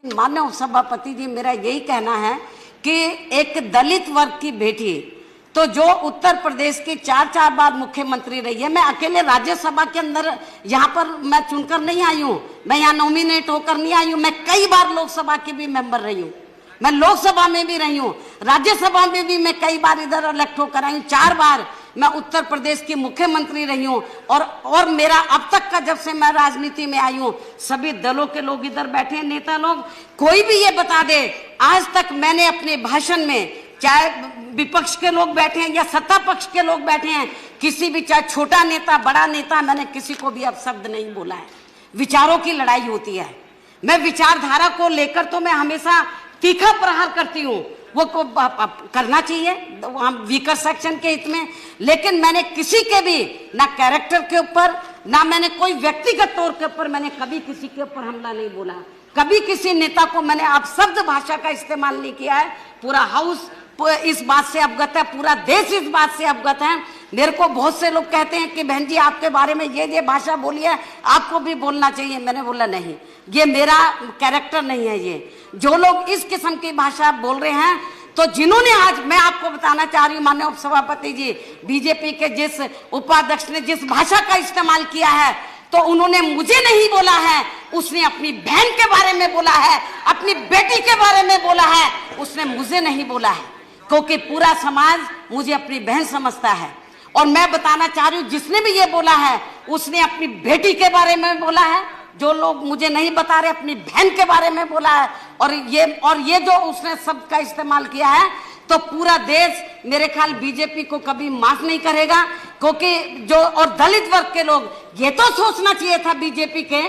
माननीय सभापति जी, मेरा यही कहना है कि एक दलित वर्ग की बेटी तो जो उत्तर प्रदेश की 4 बार मुख्यमंत्री रही है, मैं अकेले राज्यसभा के अंदर यहाँ पर मैं चुनकर नहीं आई हूँ, मैं यहाँ नॉमिनेट होकर नहीं आई हूँ, मैं कई बार लोकसभा की भी मेंबर रही हूँ, मैं लोकसभा में भी रही हूँ, राज्यसभा में भी मैं कई बार इधर इलेक्ट होकर आई हूँ, 4 बार मैं उत्तर प्रदेश की मुख्यमंत्री रही हूँ। और मेरा अब तक का, जब से मैं राजनीति में आई हूँ, सभी दलों के लोग इधर बैठे हैं, नेता लोग, कोई भी ये बता दे आज तक मैंने अपने भाषण में, चाहे विपक्ष के लोग बैठे हैं या सत्ता पक्ष के लोग बैठे हैं, किसी भी, चाहे छोटा नेता बड़ा नेता, मैंने किसी को भी अपशब्द नहीं बोला है। विचारों की लड़ाई होती है, मैं विचारधारा को लेकर तो मैं हमेशा तीखा प्रहार करती हूँ, वो को करना चाहिए हम वीकर सेक्शन के हित में, लेकिन मैंने किसी के भी ना कैरेक्टर के ऊपर, ना मैंने कोई व्यक्तिगत तौर के ऊपर मैंने कभी किसी के ऊपर हमला नहीं बोला, कभी किसी नेता को मैंने अपशब्द भाषा का इस्तेमाल नहीं किया है। पूरा हाउस इस बात से अवगत है, पूरा देश इस बात से अवगत है। मेरे को बहुत से लोग कहते हैं कि बहन जी आपके बारे में ये भाषा बोली है, आपको भी बोलना चाहिए। मैंने बोला नहीं, ये मेरा कैरेक्टर नहीं है। ये जो लोग इस किस्म की भाषा बोल रहे हैं, तो जिन्होंने, आज मैं आपको बताना चाह रही हूँ माननीय उपसभापति जी, बीजेपी के जिस उपाध्यक्ष ने जिस भाषा का इस्तेमाल किया है, तो उन्होंने मुझे नहीं बोला है, उसने अपनी बहन के बारे में बोला है, अपनी बेटी के बारे में बोला है, उसने मुझे नहीं बोला है, क्योंकि पूरा समाज मुझे अपनी बहन समझता है। और मैं बताना चाह रही हूँ, जिसने भी ये बोला है उसने अपनी बेटी के बारे में बोला है, जो लोग मुझे नहीं बता रहे अपनी बहन के बारे में बोला है। और ये जो उसने शब्द का इस्तेमाल किया है, तो पूरा देश मेरे ख्याल बीजेपी को कभी माफ नहीं करेगा, क्योंकि जो, और दलित वर्ग के लोग, ये तो सोचना चाहिए था बीजेपी के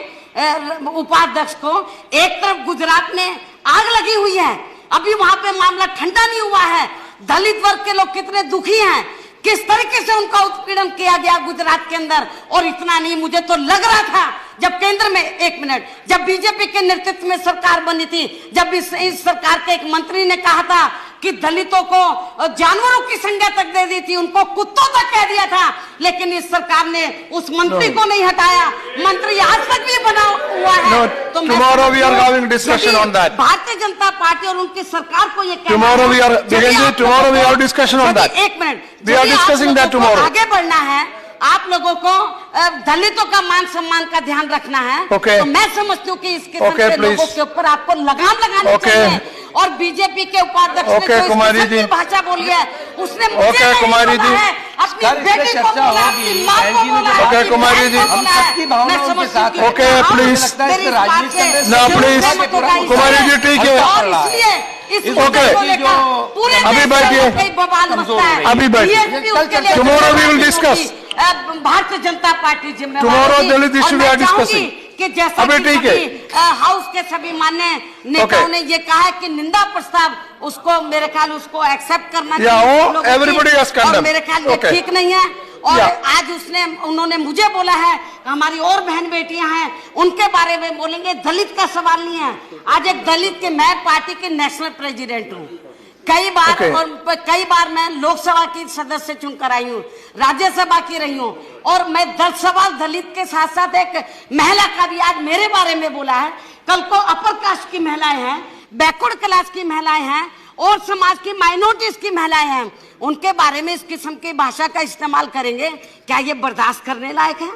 उपाध्यक्ष को, एक तरफ गुजरात में आग लगी हुई है, अभी वहां पे मामला ठंडा नहीं हुआ है, दलित वर्ग के लोग कितने दुखी हैं, किस तरीके से उनका उत्पीड़न किया गया गुजरात के अंदर। और इतना नहीं, मुझे तो लग रहा था जब केंद्र में, एक मिनट, जब बीजेपी के नेतृत्व में सरकार बनी थी, जब इस सरकार के एक मंत्री ने कहा था कि दलितों को जानवरों की संज्ञा तक दे दी थी, उनको कुत्तों तक कह दिया था, लेकिन इस सरकार ने उस मंत्री को नहीं हटाया, मंत्री आज तक भी बना हुआ है। तो tomorrow we are having discussion on that. Bharatiya Janata party और उनकी सरकार को ये tomorrow we have discussion on that. एक minute, we are discussing that tomorrow. आगे बढ़ना है, आप लोगों को दलितों का मान सम्मान का ध्यान रखना है। तो मैं समझती हूँ कि इस किस्म के लोगों के ऊपर आपको लगाम लगानी चाहिए। और बीजेपी के उपाध्यक्ष ने जो इस किस्म की भाषा बोली है, उसने मुझे नहीं बोला है, अपनी बेटी को बोला, अपनी माँ को बोला, कुमारी जी, हम सबकी भावनाओं के साथ, प्लीज, कुमारी जी, ठीक है, और इसलिए अभी बैठिए, अभी बैठिए, tomorrow we will discuss. Bharatiya Janata party जिम्मेदार, tomorrow Dalit issue we are discussing. कि जैसा अभी ठीक है, हाउस के सभी मान्य नेताओं ने ये कहा है कि निंदा प्रस्ताव, उसको मेरे ख्याल उसको एक्सेप्ट करना चाहिए, everybody has condemned. और मेरे ख्याल ये ठीक नहीं है। और आज उन्होंने मुझे बोला है, हमारी और बहन बेटियां हैं, उनके बारे में बोलेंगे, दलित का सवाल नहीं है। आज एक दलित के, मैं पार्टी के नेशनल प्रेसिडेंट हूँ, कई बार मैं लोकसभा की सदस्य चुनकर आई हूँ, राज्यसभा की रही हूँ, और मैं 10 सवाल दलित के साथ साथ एक महिला का भी आज मेरे बारे में बोला है। कल को अपर कास्ट की महिलाएं हैं, बैकवर्ड क्लास की महिलाएं हैं, और समाज की माइनॉरिटीज की महिलाएं हैं, उनके बारे में इस किस्म की भाषा का इस्तेमाल करेंगे, क्या ये बर्दाश्त करने लायक है?